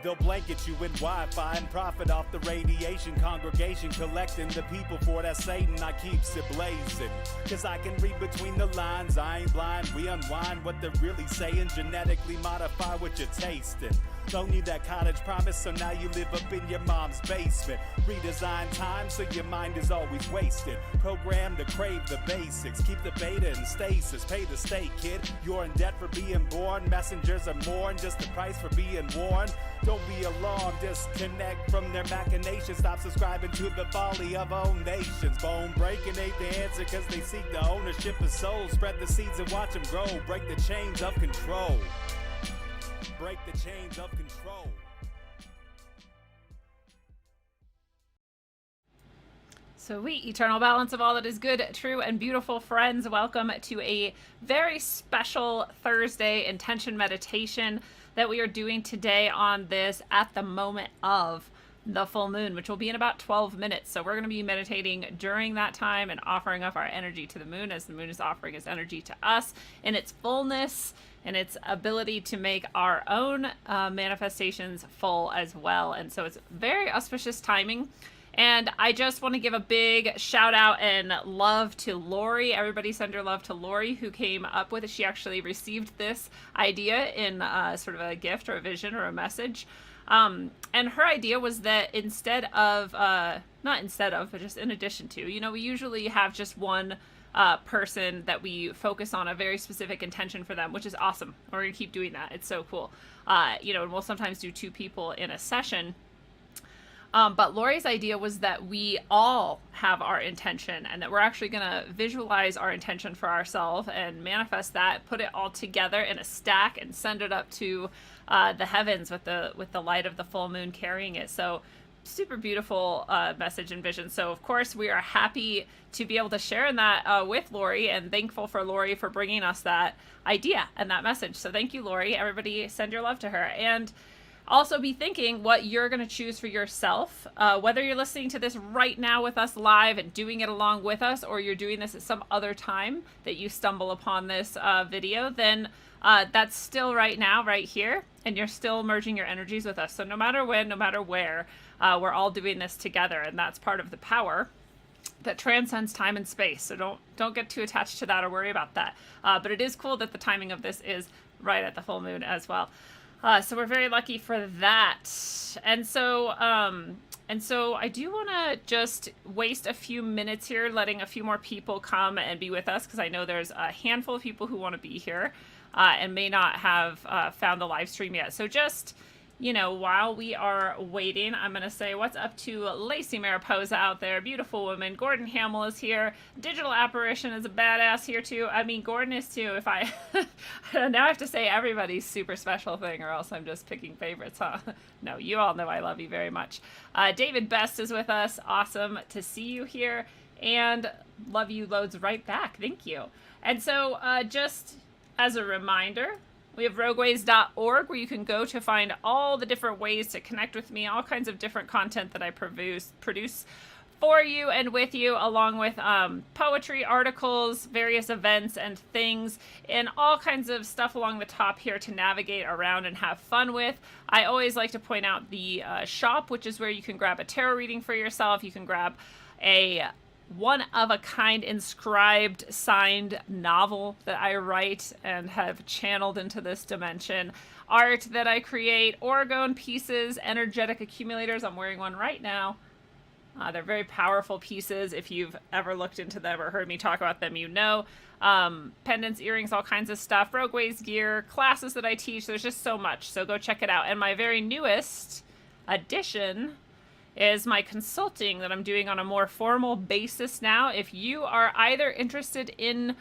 They'll blanket you in Wi-Fi and profit off the radiation. Congregation collecting the people for that Satan. I keeps it blazing, cause I can read between the lines. I ain't blind, we unwind what they're really saying. Genetically modify what you're tasting. Don't need that cottage promise, so now you live up in your mom's basement. Redesign time so your mind is always wasted. Programmed to crave the basics. Keep the beta in stasis. Pay the state, kid. You're in debt for being born. Messengers are more than just the price for being warned. Don't be alarmed, disconnect from their machinations. Stop subscribing to the folly of own nations. Bone breaking ain't the answer, cause they seek the ownership of souls. Spread the seeds and watch them grow. Break the chains of control. Break the chains of control. Sweet eternal balance of all that is good, true, and beautiful, friends. Welcome to a very special Thursday intention meditation that we are doing today on this at the moment of the full moon, which will be in about 12 minutes. So we're going to be meditating during that time and offering up our energy to the moon as the moon is offering its energy to us in its fullness and its ability to make our own manifestations full as well. And so it's very auspicious timing. And I just want to give a big shout out and love to Lori. Everybody send your love to Lori, who came up with it. She actually received this idea in sort of a gift or a vision or a message. And her idea was that instead of, not instead of, but just in addition to, you know, we usually have just one person that we focus on a very specific intention for them, which is awesome. We're going to keep doing that. It's so cool. You know, and we'll sometimes do two people in a session. But Lori's idea was that we all have our intention and that we're actually going to visualize our intention for ourselves and manifest that, put it all together in a stack and send it up to the heavens with the light of the full moon carrying it. So super beautiful message and vision. So of course we are happy to be able to share in that with Lori, and thankful for Lori for bringing us that idea and that message. So thank you, Lori. Everybody send your love to her. And also be thinking what you're going to choose for yourself, whether you're listening to this right now with us live and doing it along with us, or you're doing this at some other time that you stumble upon this video, then that's still right now, right here, and you're still merging your energies with us. So no matter when, no matter where, we're all doing this together, and that's part of the power that transcends time and space. So don't get too attached to that or worry about that. But it is cool that the timing of this is right at the full moon as well. So we're very lucky for that. And so I do want to just waste a few minutes here, letting a few more people come and be with us, because I know there's a handful of people who want to be here and may not have found the live stream yet. So just, you know, while we are waiting, I'm going to say what's up to Lacey Mariposa out there. Beautiful woman. Gordon Hamill is here. Digital Apparition is a badass here too. I mean, Gordon is too. If I now I have to say everybody's super special thing, or else I'm just picking favorites, huh? No, you all know I love you very much. David Best is with us. Awesome to see you here, and love you loads right back. Thank you. And so just as a reminder, we have rogueways.org, where you can go to find all the different ways to connect with me, all kinds of different content that I produce for you and with you, along with poetry, articles, various events and things, and all kinds of stuff along the top here to navigate around and have fun with. I always like to point out the shop, which is where you can grab a tarot reading for yourself. You can grab a one-of-a-kind inscribed signed novel that I write and have channeled into this dimension, art that I create, orgone pieces, energetic accumulators. I'm wearing one right now. They're very powerful pieces. If you've ever looked into them or heard me talk about them, you know. Pendants, earrings, all kinds of stuff, Rogueways gear, classes that I teach. There's just so much. So go check it out. And my very newest addition is my consulting that I'm doing on a more formal basis now. If you are either interested in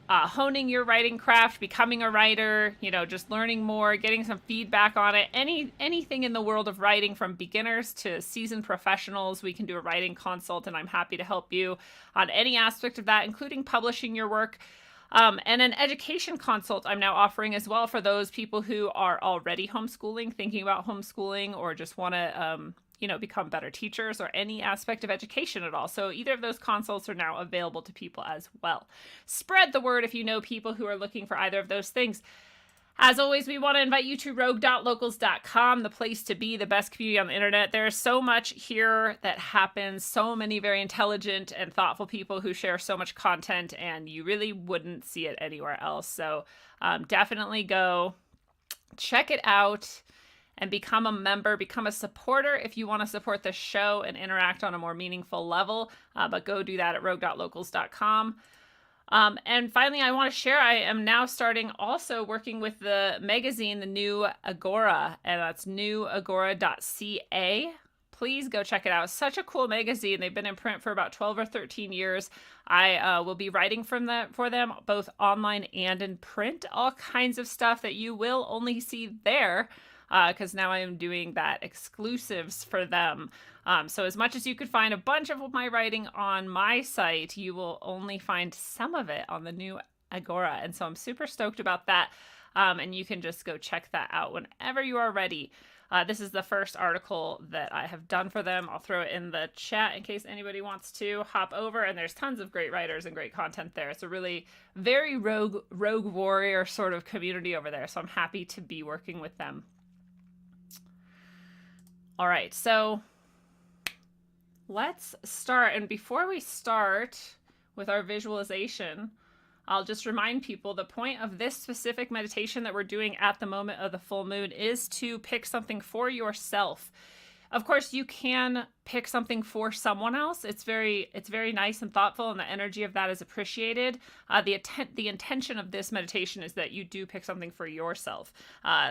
honing your writing craft, becoming a writer, you know, just learning more, getting some feedback on it, anything in the world of writing, from beginners to seasoned professionals, we can do a writing consult, and I'm happy to help you on any aspect of that, including publishing your work. And an education consult I'm now offering as well for those people who are already homeschooling, thinking about homeschooling, or just want to you know, become better teachers, or any aspect of education at all. So either of those consults are now available to people as well. Spread the word if you know people who are looking for either of those things. As always, we want to invite you to rogue.locals.com, the place to be, the best community on the internet. There's so much here that happens, so many very intelligent and thoughtful people who share so much content, and you really wouldn't see it anywhere else. So definitely go check it out and become a member, become a supporter if you want to support the show and interact on a more meaningful level. But go do that at rogue.locals.com. And finally, I want to share, I am now starting also working with the magazine, the New Agora, and that's newagora.ca. Please go check it out. It's such a cool magazine. They've been in print for about 12 or 13 years. I will be writing for them, both online and in print, all kinds of stuff that you will only see there, because now I am doing that exclusives for them. So as much as you could find a bunch of my writing on my site, you will only find some of it on the New Agora. And so I'm super stoked about that. And you can just go check that out whenever you are ready. This is the first article that I have done for them. I'll throw it in the chat in case anybody wants to hop over. And there's tons of great writers and great content there. It's a really very rogue warrior sort of community over there. So I'm happy to be working with them. All right, so let's start. And before we start with our visualization, I'll just remind people the point of this specific meditation that we're doing at the moment of the full moon is to pick something for yourself. Of course, you can pick something for someone else. It's very nice and thoughtful, and the energy of that is appreciated. The intention of this meditation is that you do pick something for yourself.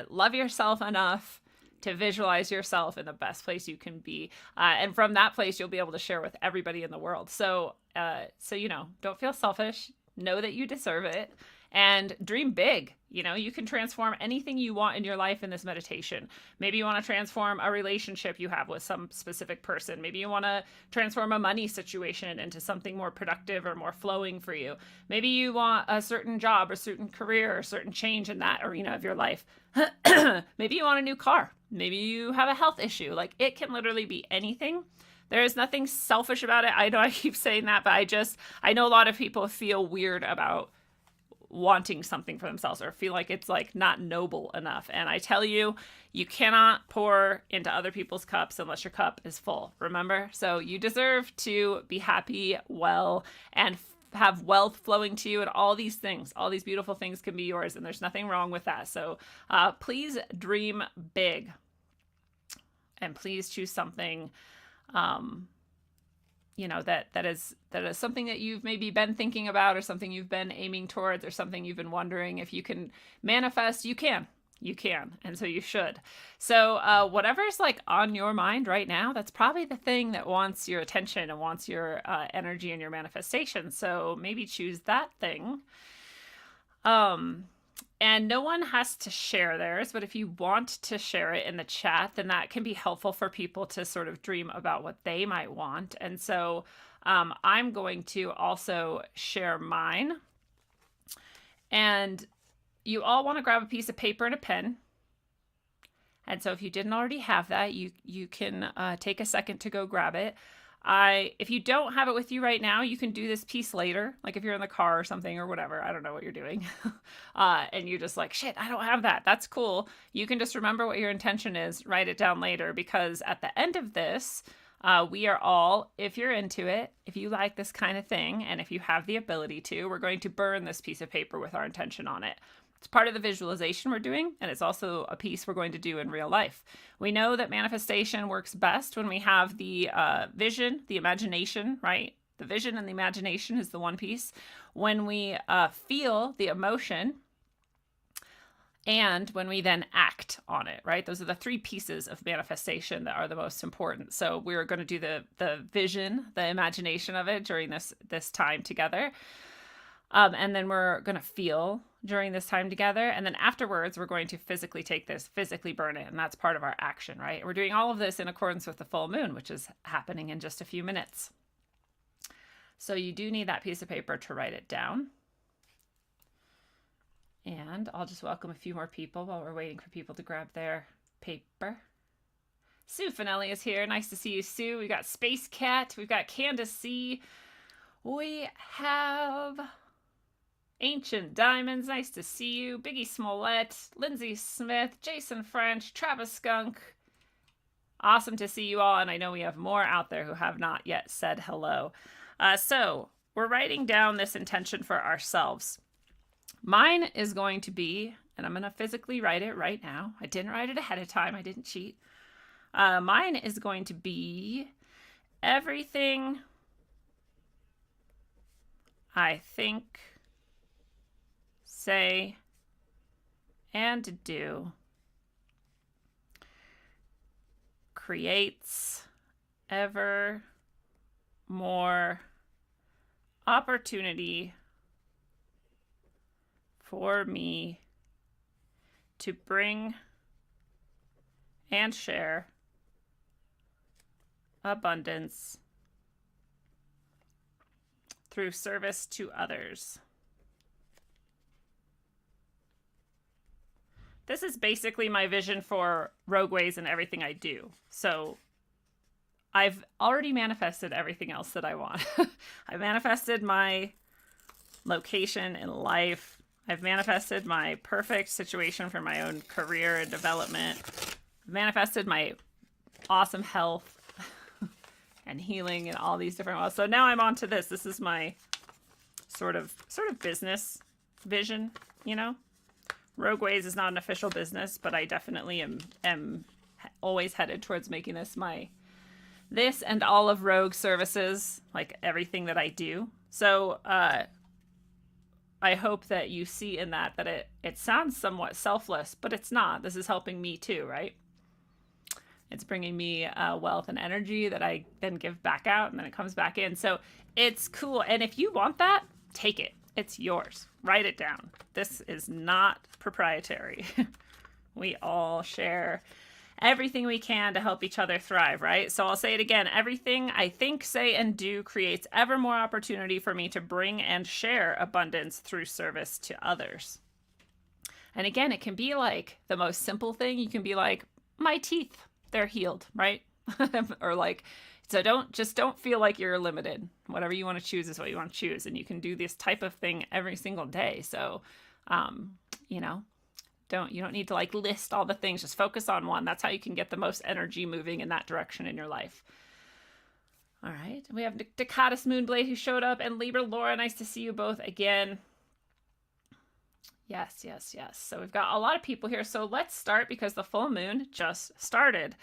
Love yourself enough to visualize yourself in the best place you can be. And from that place, you'll be able to share with everybody in the world. So don't feel selfish. Know that you deserve it. And dream big. You can transform anything you want in your life in this meditation. Maybe you want to transform a relationship you have with some specific person. Maybe you want to transform a money situation into something more productive or more flowing for you. Maybe you want a certain job or certain career or certain change in that arena of your life. Maybe you want a new car. Maybe you have a health issue. Like, it can literally be anything. There is nothing selfish about it. I know I keep saying that, but I know a lot of people feel weird about wanting something for themselves or feel like it's like not noble enough. And I tell you, you cannot pour into other people's cups unless your cup is full. Remember? So you deserve to be happy, well, and have wealth flowing to you, and all these things, all these beautiful things can be yours, and there's nothing wrong with that. So please dream big, and please choose something that is something that you've maybe been thinking about, or something you've been aiming towards, or something you've been wondering if you can manifest. You can, and so you should. So whatever's like on your mind right now, that's probably the thing that wants your attention and wants your energy and your manifestation. So maybe choose that thing. And no one has to share theirs, but if you want to share it in the chat, then that can be helpful for people to sort of dream about what they might want. And so I'm going to also share mine. And you all want to grab a piece of paper and a pen. And so if you didn't already have that, you can take a second to go grab it. If you don't have it with you right now, you can do this piece later. Like if you're in the car or something or whatever, I don't know what you're doing. And you're just like, shit, I don't have that. That's cool. You can just remember what your intention is, write it down later, because at the end of this, we are all, if you're into it, if you like this kind of thing, and if you have the ability to, we're going to burn this piece of paper with our intention on it. It's part of the visualization we're doing, and it's also a piece we're going to do in real life. We know that manifestation works best when we have the vision, the imagination, right? The vision and the imagination is the one piece. When we feel the emotion, and when we then act on it, right? Those are the three pieces of manifestation that are the most important. So we're going to do the vision, the imagination of it during this time together. And then we're going to feel during this time together. And then afterwards, we're going to physically take this, physically burn it. And that's part of our action, right? We're doing all of this in accordance with the full moon, which is happening in just a few minutes. So you do need that piece of paper to write it down. And I'll just welcome a few more people while we're waiting for people to grab their paper. Sue Finelli is here. Nice to see you, Sue. We got Space Cat. We've got Candace C. We have Ancient Diamonds, nice to see you. Biggie Smollett, Lindsay Smith, Jason French, Travis Skunk. Awesome to see you all, and I know we have more out there who have not yet said hello. So we're writing down this intention for ourselves. Mine is going to be, and I'm going to physically write it right now. I didn't write it ahead of time. I didn't cheat. Mine is going to be everything I think, say, and do creates ever more opportunity for me to bring and share abundance through service to others. This is basically my vision for Rogueways and everything I do. So I've already manifested everything else that I want. I manifested my location in life. I've manifested my perfect situation for my own career and development. I've manifested my awesome health and healing and all these different ways. So now I'm on to this. This is my sort of business vision, you know? Rogueways is not an official business, but I definitely am always headed towards making this and all of Rogue services, like everything that I do. So I hope that you see in that it sounds somewhat selfless, but it's not. This is helping me too, right? It's bringing me wealth and energy that I then give back out, and then it comes back in. So it's cool. And if you want that, take it. It's yours. Write it down. This is not proprietary. We all share everything we can to help each other thrive, right? So I'll say it again. Everything I think, say, and do creates ever more opportunity for me to bring and share abundance through service to others. And again, it can be like the most simple thing. You can be like, my teeth, they're healed, right? Or like, so don't feel like you're limited. Whatever you want to choose is what you want to choose. And you can do this type of thing every single day. So, you know, you don't need to like list all the things. Just focus on one. That's how you can get the most energy moving in that direction in your life. All right. We have Dakatis Moonblade who showed up, and Libra Laura. Nice to see you both again. Yes. So we've got a lot of people here. So let's start because the full moon just started.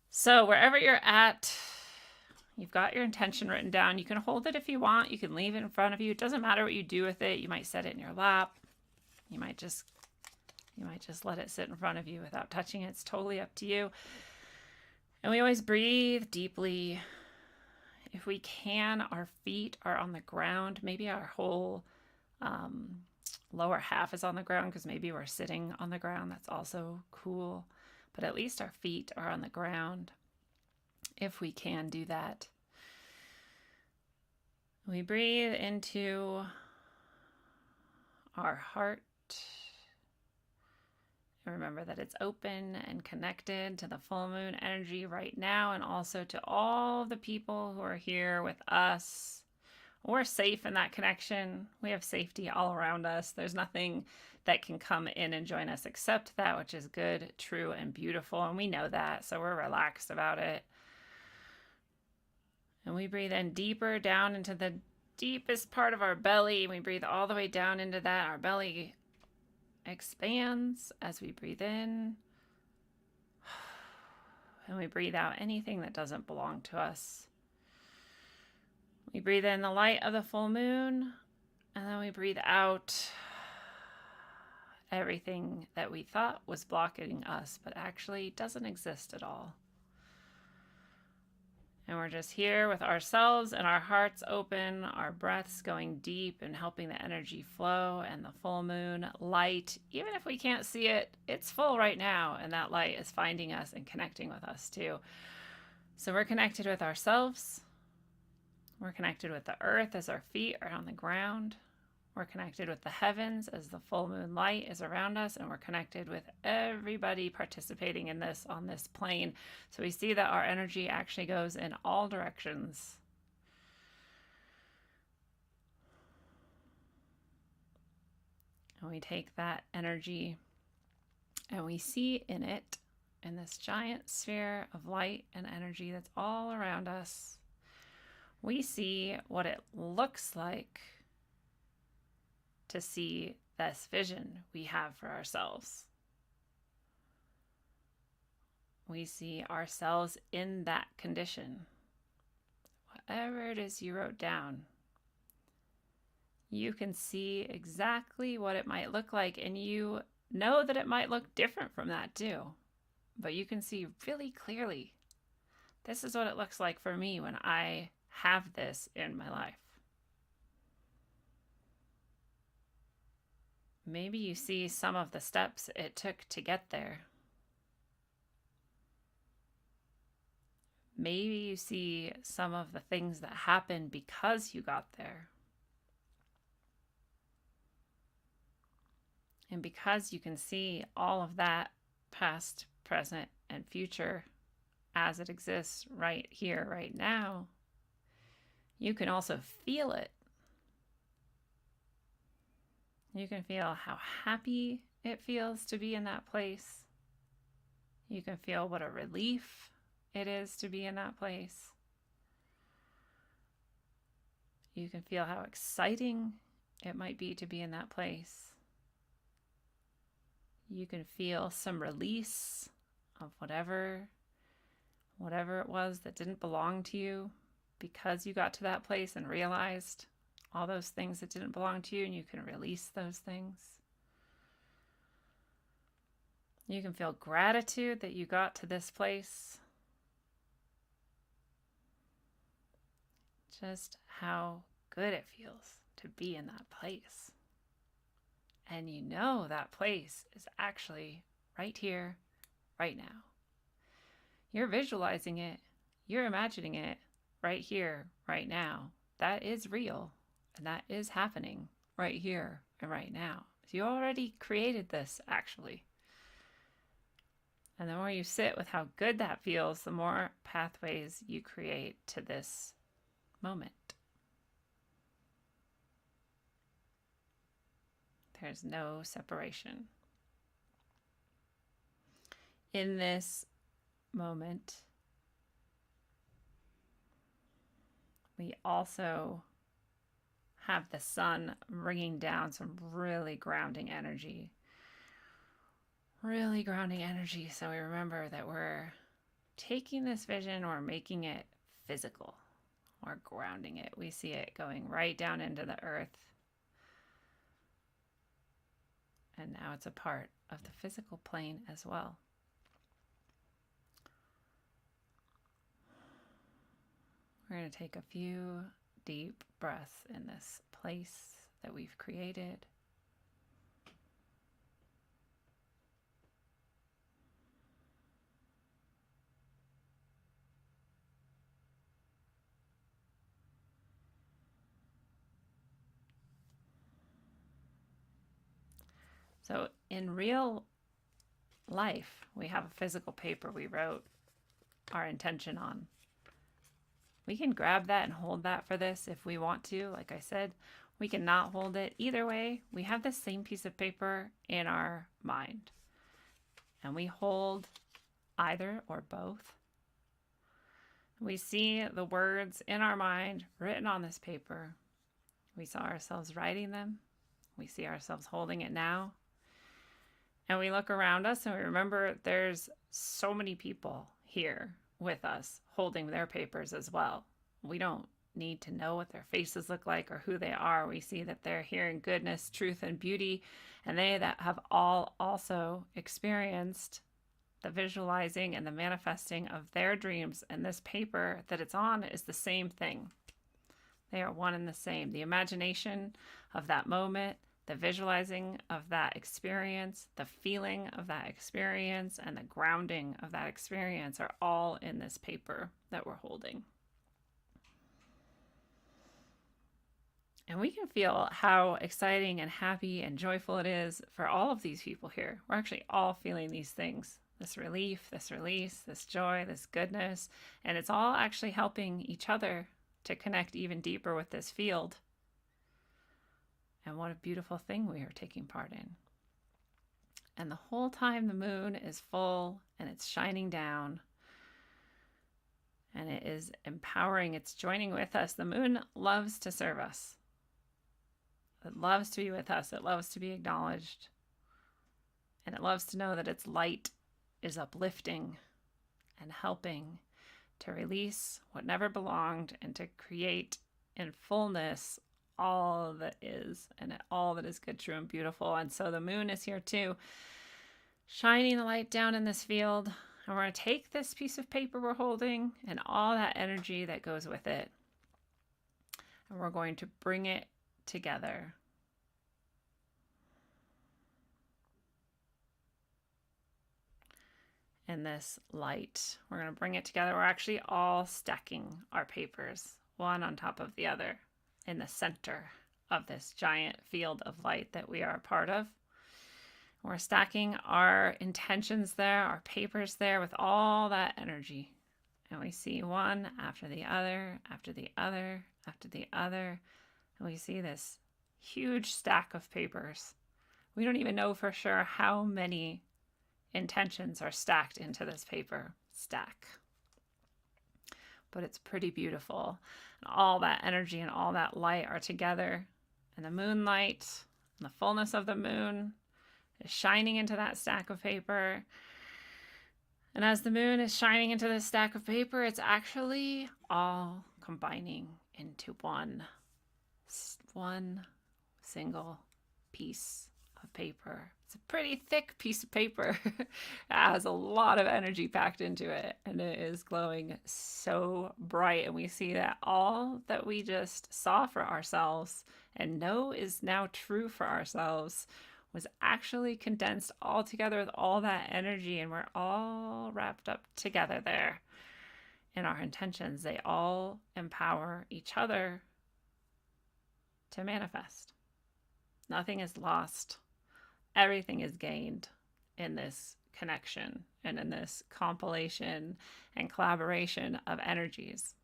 So wherever you're at, you've got your intention written down. You can hold it if you want. You can leave it in front of you. It doesn't matter what you do with it. You might set it in your lap. You might just let it sit in front of you without touching it. It's totally up to you. And we always breathe deeply. If we can, our feet are on the ground. Maybe our whole lower half is on the ground because maybe we're sitting on the ground. That's also cool. But at least our feet are on the ground if we can do that. We breathe into our heart. And remember that it's open and connected to the full moon energy right now, and also to all the people who are here with us. We're safe in that connection. We have safety all around us. There's nothing that can come in and join us except that which is good, true, and beautiful. And we know that, so we're relaxed about it. And we breathe in deeper down into the deepest part of our belly. We breathe all the way down into that. Our belly expands as we breathe in. And we breathe out anything that doesn't belong to us. We breathe in the light of the full moon, and then we breathe out everything that we thought was blocking us, but actually doesn't exist at all. And we're just here with ourselves and our hearts open, our breaths going deep and helping the energy flow, and the full moon light. Even if we can't see it, it's full right now, and that light is finding us and connecting with us too. So we're connected with ourselves. We're connected with the earth as our feet are on the ground. We're connected with the heavens as the full moon light is around us, and we're connected with everybody participating in this on this plane. So we see that our energy actually goes in all directions. And we take that energy and we see in it, in this giant sphere of light and energy that's all around us, we see what it looks like to see this vision we have for ourselves. We see ourselves in that condition. Whatever it is you wrote down, you can see exactly what it might look like, and you know that it might look different from that too. But you can see really clearly, this is what it looks like for me when I have this in my life. Maybe you see some of the steps it took to get there. Maybe you see some of the things that happened because you got there. And because you can see all of that past, present, and future as it exists right here, right now, you can also feel it. You can feel how happy it feels to be in that place. You can feel what a relief it is to be in that place. You can feel how exciting it might be to be in that place. You can feel some release of whatever it was that didn't belong to you, because you got to that place and realized all those things that didn't belong to you, and you can release those things. You can feel gratitude that you got to this place. Just how good it feels to be in that place. And you know that place is actually right here, right now. You're visualizing it. You're imagining it right here, right now. That is real. And that is happening right here and right now. So you already created this, actually. And the more you sit with how good that feels, the more pathways you create to this moment. There's no separation. In this moment, we also have the sun bringing down some really grounding energy. Really grounding energy. So we remember that we're taking this vision, we're making it physical. We're grounding it. We see it going right down into the earth. And now it's a part of the physical plane as well. We're going to take a few deep breaths in this place that we've created. So in real life, we have a physical paper we wrote our intention on. We can grab that and hold that for this if we want to. Like I said, we can not hold it. Either way, we have the same piece of paper in our mind. And we hold either or both. We see the words in our mind written on this paper. We saw ourselves writing them. We see ourselves holding it now. And we look around us and we remember there's so many people here with us holding their papers as well. We don't need to know what their faces look like or who they are. We see that they're here in goodness, truth, and beauty, and they that have all also experienced the visualizing and the manifesting of their dreams, and this paper that it's on is the same thing. They are one and the same. The imagination of that moment, the visualizing of that experience, the feeling of that experience, and the grounding of that experience are all in this paper that we're holding. And we can feel how exciting and happy and joyful it is for all of these people here. We're actually all feeling these things, this relief, this release, this joy, this goodness, and it's all actually helping each other to connect even deeper with this field And what a beautiful thing we are taking part in. And the whole time the moon is full and it's shining down and it is empowering, it's joining with us. The moon loves to serve us. It loves to be with us. It loves to be acknowledged. And it loves to know that its light is uplifting and helping to release what never belonged and to create in fullness all that is and all that is good, true, and beautiful. And so the moon is here too, shining the light down in this field. And we're going to take this piece of paper we're holding and all that energy that goes with it, and we're going to bring it together. In this light, we're going to bring it together. We're actually all stacking our papers one on top of the other in the center of this giant field of light that we are a part of. We're stacking our intentions there, our papers there with all that energy. And we see one after the other, after the other, after the other. And we see this huge stack of papers. We don't even know for sure how many intentions are stacked into this paper stack. But it's pretty beautiful. And all that energy and all that light are together. And the moonlight and the fullness of the moon is shining into that stack of paper. And as the moon is shining into this stack of paper, it's actually all combining into one single piece of paper. It's a pretty thick piece of paper. It has a lot of energy packed into it, and it is glowing so bright. And we see that all that we just saw for ourselves and know is now true for ourselves was actually condensed all together with all that energy, and we're all wrapped up together there in our intentions. They all empower each other to manifest. Nothing is lost. Everything is gained in this connection and in this compilation and collaboration of energies.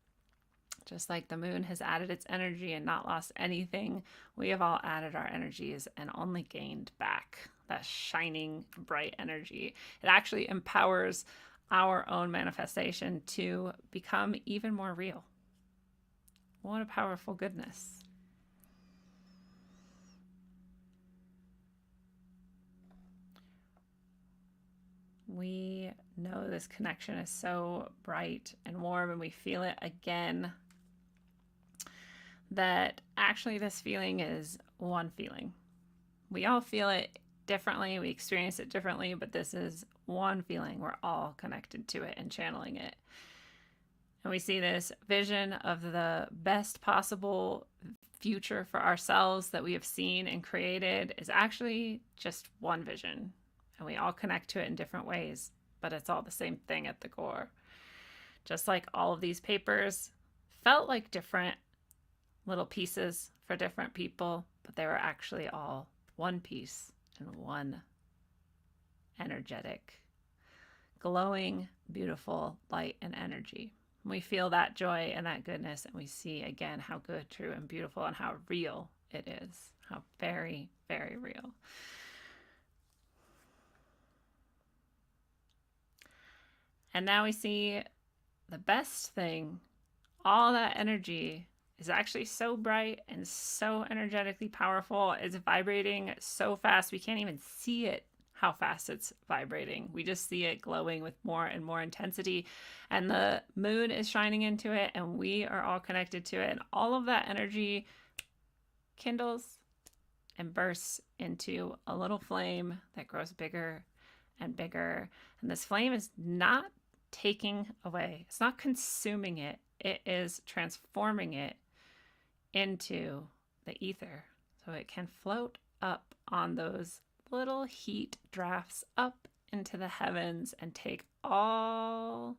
Just like the moon has added its energy and not lost anything, we have all added our energies and only gained back that shining, bright energy. It actually empowers our own manifestation to become even more real. What a powerful goodness. We know this connection is so bright and warm, and we feel it again. That actually this feeling is one feeling. We all feel it differently, we experience it differently, but this is one feeling. We're all connected to it and channeling it. And we see this vision of the best possible future for ourselves that we have seen and created is actually just one vision. And we all connect to it in different ways, but it's all the same thing at the core. Just like all of these papers felt like different little pieces for different people, but they were actually all one piece and one energetic, glowing, beautiful light and energy. We feel that joy and that goodness, and we see again how good, true, and beautiful and how real it is, how very, very real. And now we see the best thing, all that energy is actually so bright and so energetically powerful. It's vibrating so fast we can't even see it, how fast it's vibrating. We just see it glowing with more and more intensity, and the moon is shining into it, and we are all connected to it, and all of that energy kindles and bursts into a little flame that grows bigger and bigger. And this flame is not taking away, it's not consuming it, it is transforming it into the ether so it can float up on those little heat drafts up into the heavens and take all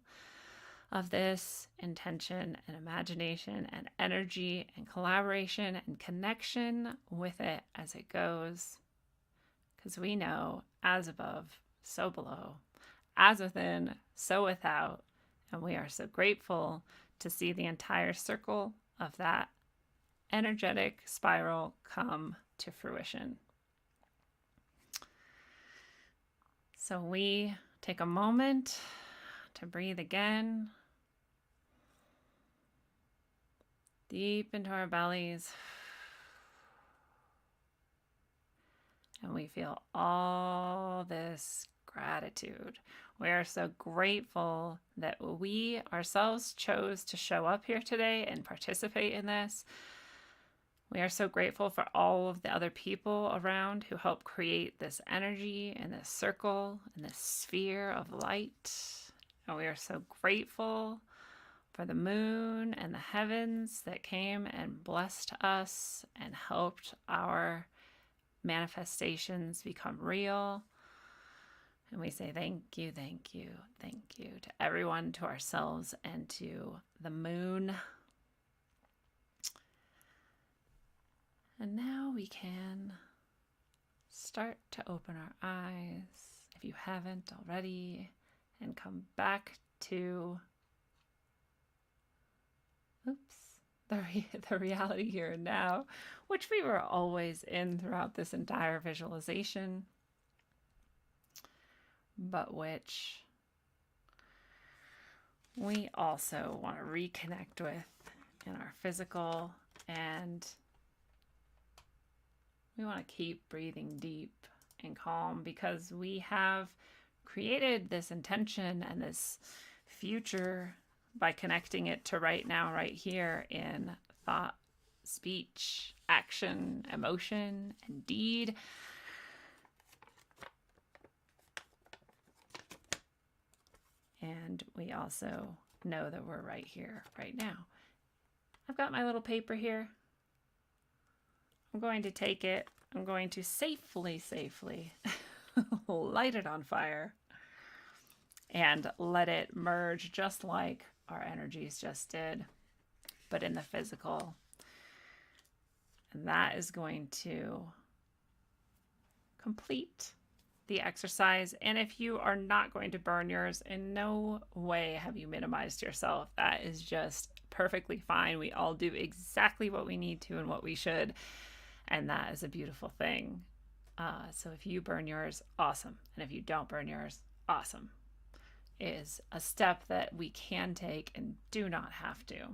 of this intention and imagination and energy and collaboration and connection with it as it goes. Because we know, as above, so below, as within, so without. And we are so grateful to see the entire circle of that energetic spiral come to fruition. So we take a moment to breathe again, deep into our bellies. And we feel all this gratitude. We are so grateful that we ourselves chose to show up here today and participate in this. We are so grateful for all of the other people around who help create this energy and this circle and this sphere of light. And we are so grateful for the moon and the heavens that came and blessed us and helped our manifestations become real. And we say thank you, thank you, thank you to everyone, to ourselves, and to the moon. And now we can start to open our eyes, if you haven't already, and come back to the reality here and now, which we were always in throughout this entire visualization, but which we also want to reconnect with in our physical, and we want to keep breathing deep and calm because we have created this intention and this future by connecting it to right now, right here in thought, speech, action, emotion, and deed. And we also know that we're right here, right now. I've got my little paper here. I'm going to take it. I'm going to safely light it on fire and let it merge just like our energies just did, but in the physical. And that is going to complete the exercise. And if you are not going to burn yours, in no way have you minimized yourself. That is just perfectly fine. We all do exactly what we need to and what we should. And that is a beautiful thing. So if you burn yours, awesome. And if you don't burn yours, awesome. It is a step that we can take and do not have to.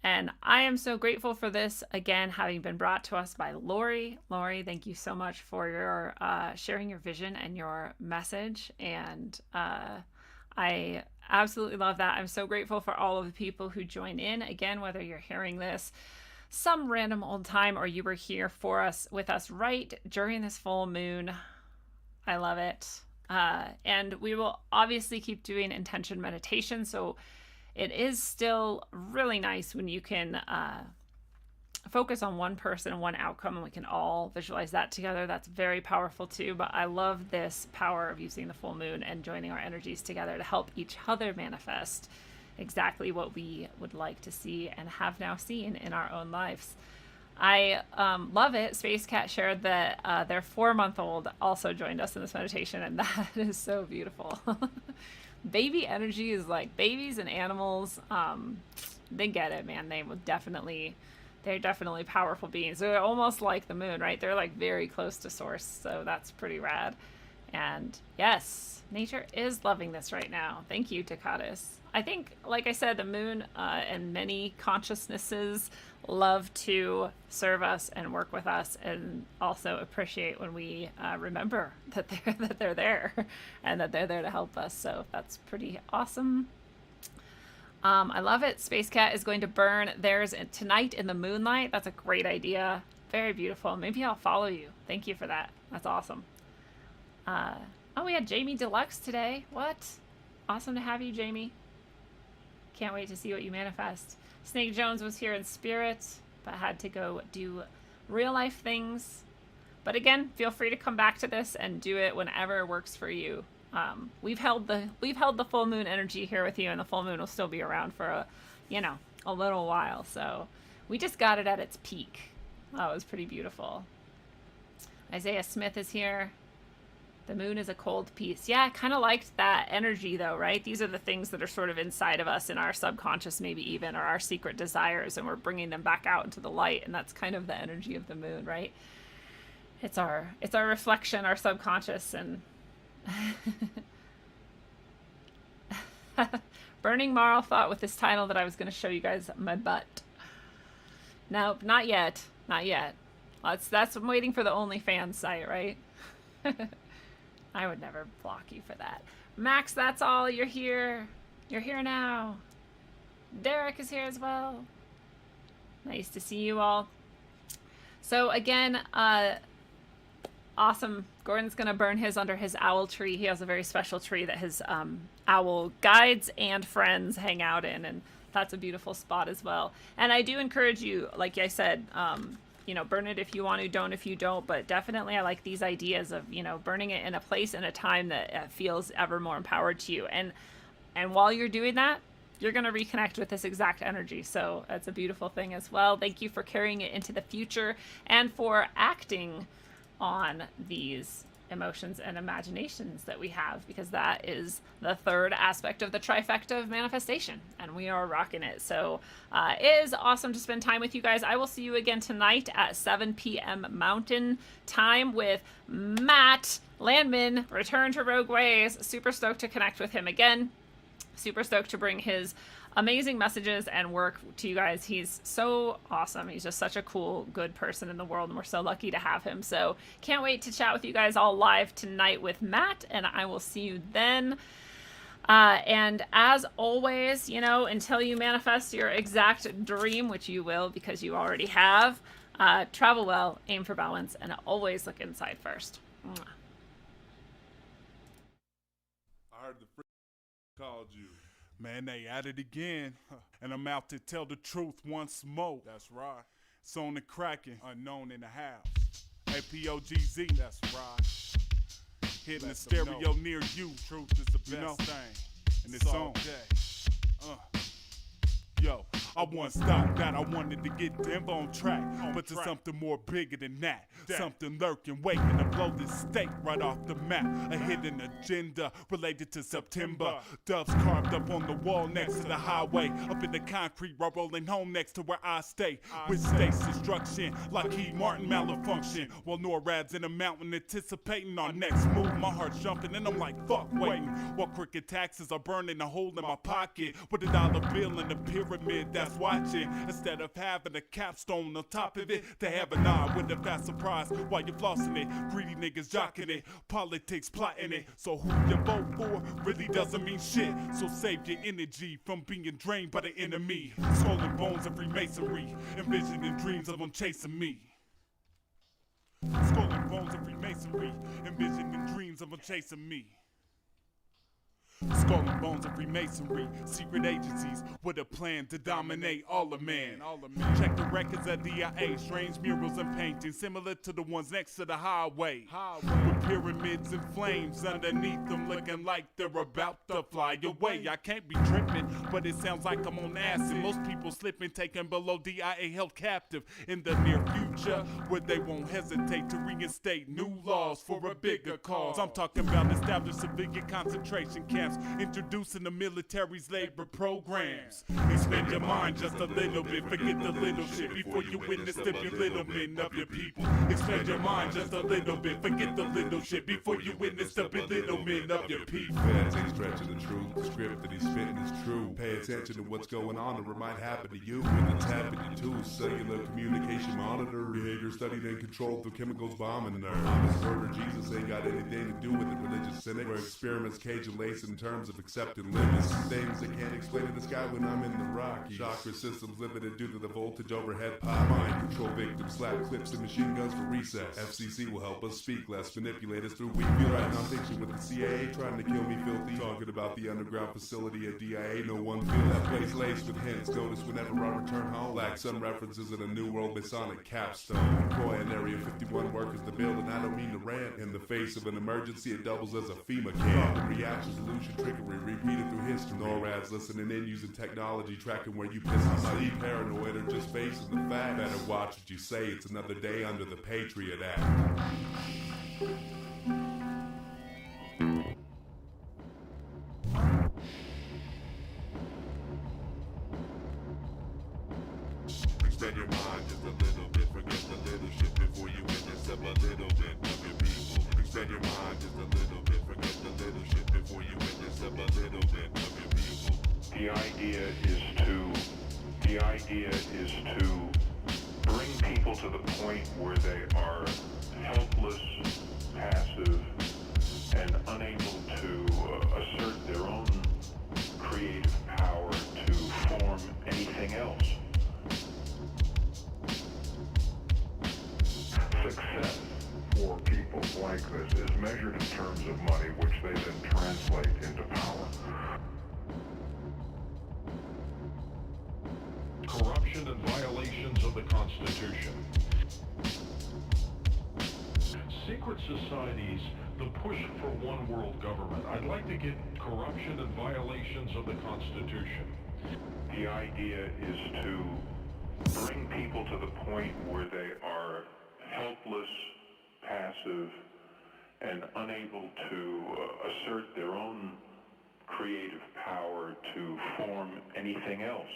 And I am so grateful for this, again, having been brought to us by Lori. Lori, thank you so much for your sharing your vision and your message. And I absolutely love that. I'm so grateful for all of the people who join in. Again, whether you're hearing this some random old time or you were here with us right during this full moon. I love it. And we will obviously keep doing intention meditation. So it is still really nice when you can focus on one person and one outcome, and we can all visualize that together. That's very powerful too. But I love this power of using the full moon and joining our energies together to help each other manifest exactly what we would like to see and have now seen in our own lives. I love it. Space Cat shared that their 4-month-old also joined us in this meditation, and that is so beautiful. Baby energy is like babies and animals. They get it, man. They're definitely powerful beings. They're almost like the moon, right? They're like very close to source. So that's pretty rad. And yes, nature is loving this right now. Thank you, Takatis. I think, like I said, the moon and many consciousnesses love to serve us and work with us, and also appreciate when we remember that they're there and that they're there to help us. So that's pretty awesome. I love it. Space Cat is going to burn theirs tonight in the moonlight. That's a great idea. Very beautiful. Maybe I'll follow you. Thank you for that. That's awesome. Oh, we had Jamie Deluxe today. What? Awesome to have you, Jamie. Can't wait to see what you manifest. Snake Jones was here in spirit, but had to go do real life things. But again, feel free to come back to this and do it whenever works for you. We've held the full moon energy here with you, and the full moon will still be around for a little while. So we just got it at its peak. That was pretty beautiful. Isaiah Smith is here. The moon is a cold piece. Yeah, I kind of liked that energy though, right? These are the things that are sort of inside of us in our subconscious, maybe even, or our secret desires, and we're bringing them back out into the light. And that's kind of the energy of the moon, right? It's our reflection, our subconscious, and Burning Marl thought with this title that I was going to show you guys my butt. Nope, not yet. Not yet. That's I'm waiting for the OnlyFans site, right? I would never block you for that. Max, that's all. You're here. You're here now. Derek is here as well. Nice to see you all. So again, awesome. Gordon's going to burn his under his owl tree. He has a very special tree that his owl guides and friends hang out in, and that's a beautiful spot as well. And I do encourage you, like I said, you know, burn it if you want to, don't if you don't, but definitely I like these ideas of, you know, burning it in a place and a time that feels ever more empowered to you. And while you're doing that, you're going to reconnect with this exact energy. So that's a beautiful thing as well. Thank you for carrying it into the future and for acting on these emotions and imaginations that we have, because that is the third aspect of the trifecta of manifestation, and we are rocking it. So it is awesome to spend time with you guys. I will see you again tonight at 7 p.m. Mountain Time with Matt Landman, Return to Rogue Ways. Super stoked to connect with him again. Super stoked to bring his amazing messages and work to you guys. He's so awesome. He's just such a cool, good person in the world, and we're so lucky to have him. So can't wait to chat with you guys all live tonight with Matt, and I will see you then. And as always, you know, until you manifest your exact dream, which you will because you already have, travel well, aim for balance, and always look inside first. Mwah. I heard the called you. Man, they at it again, and I'm out to tell the truth once more. That's right. It's on the cracking, unknown in the house. APOGZ, that's right. Hitting the stereo near you. Truth is the best thing, and it's on. Yo, I once thought that I wanted to get Denver on track, but there's something more bigger than that. Something lurking, waiting to blow this state right off the map. A hidden agenda related to September. Doves carved up on the wall next to the highway. Up in the concrete, while rolling home next to where I stay. With state's destruction, Lockheed Martin malfunction. While NORAD's in a mountain anticipating our next move. My heart's jumping and I'm like, fuck waiting. While crooked taxes are burning a hole in my pocket. With $1 bill in the pyramid that's watching. Instead of having a capstone on top of it, they have an eye with a fast surprise while you're flossing it. Greedy niggas jocking it, politics plotting it. So who you vote for really doesn't mean shit. So save your energy from being drained by the enemy. Skull and bones of Freemasonry, envisioning dreams of them chasing me. Skull and bones of Freemasonry, envisioning dreams of them chasing me. Skull and bones of Freemasonry, secret agencies with a plan to dominate all of man. Check the records at DIA, strange murals and paintings similar to the ones next to the highway. With pyramids and flames underneath them looking like they're about to fly away. I can't be tripping, but it sounds like I'm on acid. Most people slipping, taken below DIA, held captive in the near future, where they won't hesitate to reinstate new laws for a bigger cause. I'm talking about established civilian concentration camps, introducing the military's labor programs. Expand your mind just a little bit, forget the little shit before you witness the belittlement of your people. Expand your mind just a little bit, forget the little shit before you witness the belittlement of your people. Feds ain't stretching the truth, the script that he's spitting is true. Pay attention to what's going on or it might happen to you. When it's happening to you, cellular communication monitor, behavior studied and controlled through chemicals bombing nerves. This word of Jesus ain't got anything to do with it, religious cynic, where experiments cage and lace in terms of accepting limits. Things that can't explain to the sky when I'm in the Rockies. Chakra systems limited due to the voltage overhead pop. Mind control victims, slap clips and machine guns for recess. FCC will help us speak less, manipulate us through weak feel right nonfiction with the CIA trying to kill me filthy. Talking about the underground facility at DIA, no one feel that place laced with hints. Notice whenever I return home, like some references in a new world Masonic capstone. Croy and Area 51 workers the building, I don't mean to rant. In the face of an emergency, it doubles as a FEMA camp. Reaction, solution, trickery, repeated through history. NORAD's listening in using technology, tracking where you piss. I'm not even paranoid or just facing the fact. Better watch what you say, it's another day under the Patriot Act. idea is to bring people to the point where they are helpless, passive, and unable to assert their own creative power to form anything else. Success for people like this is measured in terms of money, which they then translate into power. Corruption and violations of the Constitution. Secret societies, the push for one world government. I'd like to get corruption and violations of the Constitution. The idea is to bring people to the point where they are helpless, passive, and unable to assert their own creative power to form anything else.